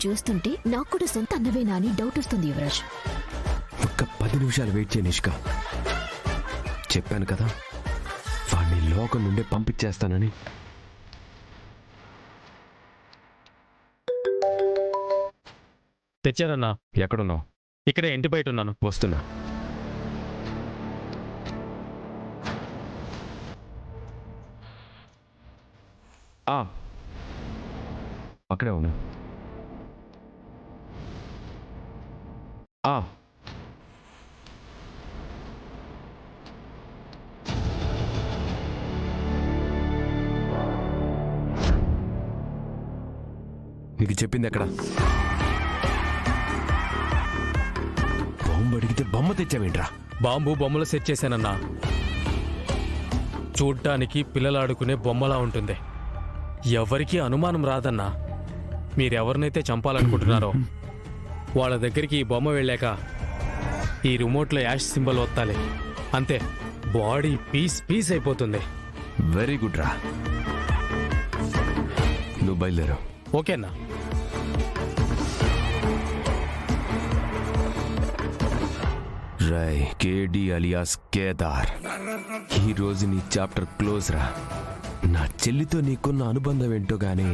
చూస్తుంటే నాకు కూడా సొంత అన్నవేనా అని డౌట్ వస్తుంది యువరాజ్. ఒక్క 10 నిమిషాలు వెయిట్ చేయ నిష్క. చెప్పాను కదా వాడిని లోకం నుండి పంపించేస్తానని. తెచ్చారన్నా. ఎక్కడున్నావు? ఇక్కడే ఇంటి బయట ఉన్నాను. వస్తున్నా. అక్కడే ఉన్నా. నీకు చెప్పింది ఎక్కడ? బాంబు అడిగితే బొమ్మ తెచ్చావేంట్రా? బాంబు బొమ్మలు సెట్ చేశానన్నా. చూడ్డానికి పిల్లలు ఆడుకునే బొమ్మలా ఉంటుంది. ఎవరికీ అనుమానం రాదన్నా. మీరెవరినైతే చంపాలనుకుంటున్నారో వాళ్ళ దగ్గరికి ఈ బొమ్మ వెళ్ళాక ఈ రిమోట్లో యాష్ సింబల్ ఒత్తాలి. అంతే, బాడీ పీస్ పీస్ అయిపోతుంది. వెరీ గుడ్ రా. నువ్వు బయలుదేరు. ఓకేనా? రై కేడి అలియాస్ కేదార్, ఈ రోజు నీ చాప్టర్ క్లోజ్ రా. నా చెల్లితో నీకున్న అనుబంధం ఏంటో గానీ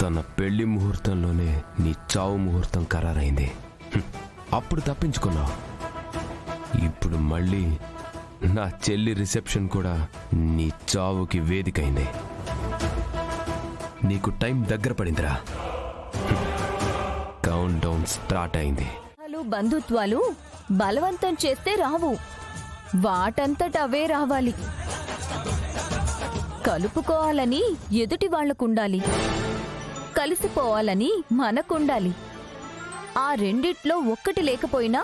తన పెళ్లి ముహూర్తంలోనే నీ చావు ముహూర్తం ఖరారైంది. అప్పుడు తప్పించుకున్నావు. ఇప్పుడు మళ్ళీ నా చెల్లి రిసెప్షన్ కూడా నీ చావుకి వేదికైంది. నీకు టైం దగ్గర పడిందిరా. కౌంట్ డౌన్ స్టార్ట్ అయింది. బంధుత్వాలు బలవంతం చేస్తే రావు, వాటంతట అవే రావాలి. కలుపుకోవాలని ఎదుటి వాళ్లకుండాలి, కలిసిపోవాలని మనకుండాలి. ఆ రెండిట్లో ఒక్కటి లేకపోయినా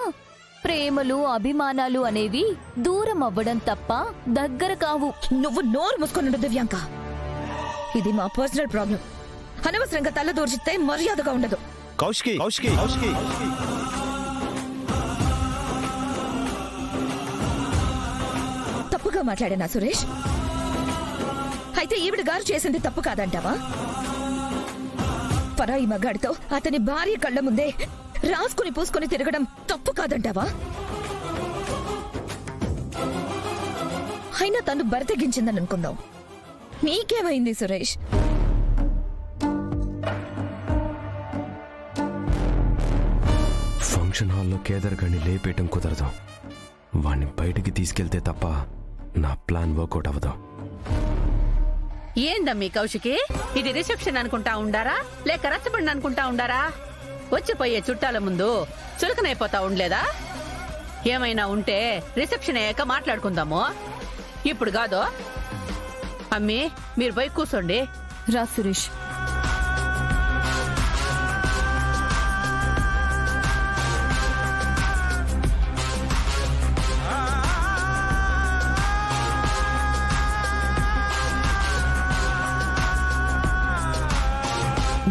ప్రేమలు అభిమానాలు అనేవి దూరం అవ్వడం తప్ప దగ్గర కావు. నువ్వు నోరు మూసుకొనుండు దివ్యాంక. ఇది మా పర్సనల్ ప్రాబ్లం. అనవసరంగా తల దూర్చితే మర్యాదగా ఉండదు. కౌశికి కౌశికి కౌశికి తప్పుగా మాట్లాడానా సురేష్? అయితే ఈవిడ గారు చేసింది తప్పు కాదంటావా? పరాయి మగాడితో అతని భార్య కళ్ళ ముందే రాసుకుని పూసుకుని తిరగడం తప్పు కాదంటావా? అయినా తను బరితెగించిందని అనుకుందాం. నీకేమైంది సురేష్? ఫంక్షన్ హాల్లో కేదార్ గారిని లేపేయటం కుదరదు. వాణ్ణి బయటికి తీసుకెళ్తే తప్ప నా ప్లాన్ వర్కౌట్ అవ్వదు. ఏందమ్మీ కౌశికి, ఇది రిసెప్షన్ అనుకుంటా ఉండారా లేక రచ్చబండి అనుకుంటా ఉండారా? వచ్చిపోయే చుట్టాల ముందు చులకనైపోతా ఉండలేదా? ఏమైనా ఉంటే రిసెప్షన్ అయ్యాక మాట్లాడుకుందాము, ఇప్పుడు కాదు. అమ్మీ మీరు పోయి కూర్చోండి. రా సురేష్.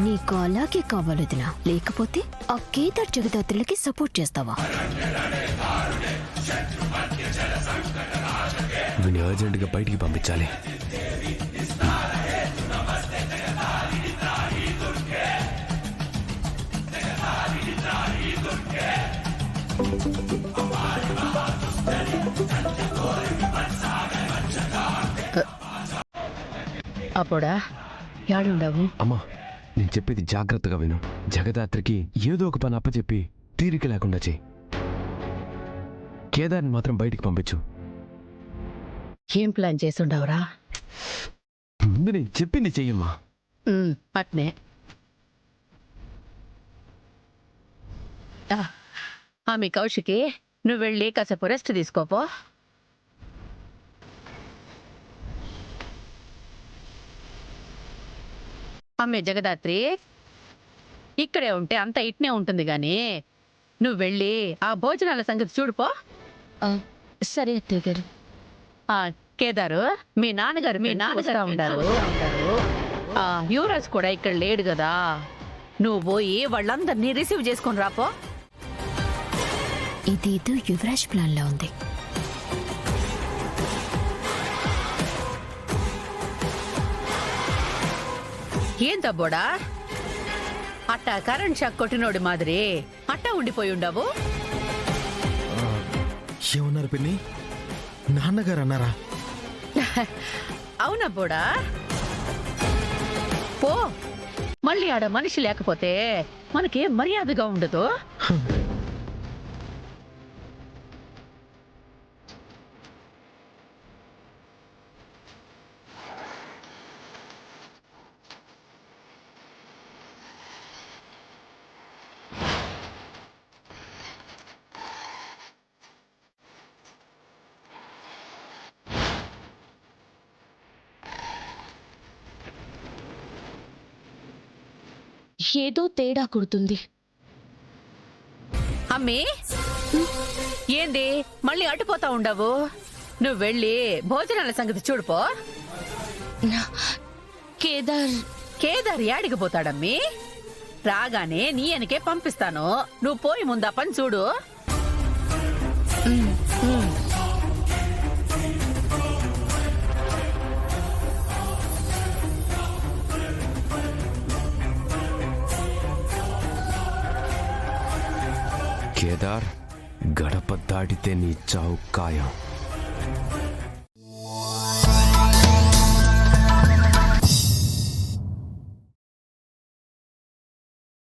నీకు అలాగే కావాలదినా, లేకపోతే ఆ కేదార్ జగదాత్రులకి సపోర్ట్ చేస్తావా? వీని అర్జెంటుగా బయటికి పంపించాలి. అప్పుడా యాడుండవు? అమ్మా, నేను చెప్పేది జాగ్రత్తగా విను. జగదాత్రికి ఏదో ఒక పని అప్పచెప్పి తీరిక లేకుండా చెయ్యి. కేదార్ని మాత్రం బయటికి పంపించు. ఏం ప్లాన్ చేసుండవురా? ముందు నేను చెప్పింది చెయ్యమ్మా. అట్నే. ఆమె కౌశికి, నువ్వు వెళ్ళి కాసేపు రెస్ట్ తీసుకోపో. అమ్మే జగదాత్రి, ఇక్కడే ఉంటే అంత ఇట్నే ఉంటుంది గాని నువ్వు వెళ్ళి ఆ భోజనాల సంగతి చూడుపో. సరే అత్తయ్య గారు. కేదారు, మీ నాన్నగారు ఉంటారు. యువరాజ్ కూడా ఇక్కడ లేడు కదా, నువ్వు పోయి వాళ్ళందరినీ రిసీవ్ చేసుకొని రాపో. ఇదేదో యువరాజ్ ప్లాన్ లా ఉంది. ఏం తబ్బోడా, అట్ట కరెంట్ షాక్ కొట్టినోడి మాదిరి అట్ట ఉండిపోయి ఉండవు. ఏమన్నారు పిన్ని? నాన్నగారు అన్నారా? అవునా బోడా? పో, మళ్ళీ ఆడ మనిషి లేకపోతే మనకేం మర్యాదగా ఉండదు. ఏదో తేడా కొడుతుంది. అమ్మీ, ఏంది మళ్ళీ అటుపోతా ఉండవు? నువ్వు వెళ్ళి భోజనాల సంగతి చూడుపో. కేదార్ యాడికి పోతాడమ్మీ? రాగానే నీ వెనకే పంపిస్తాను. నువ్వు పోయి ముందా పని చూడు. కేదార్, గడప దాటితే నీ చావు ఖాయం.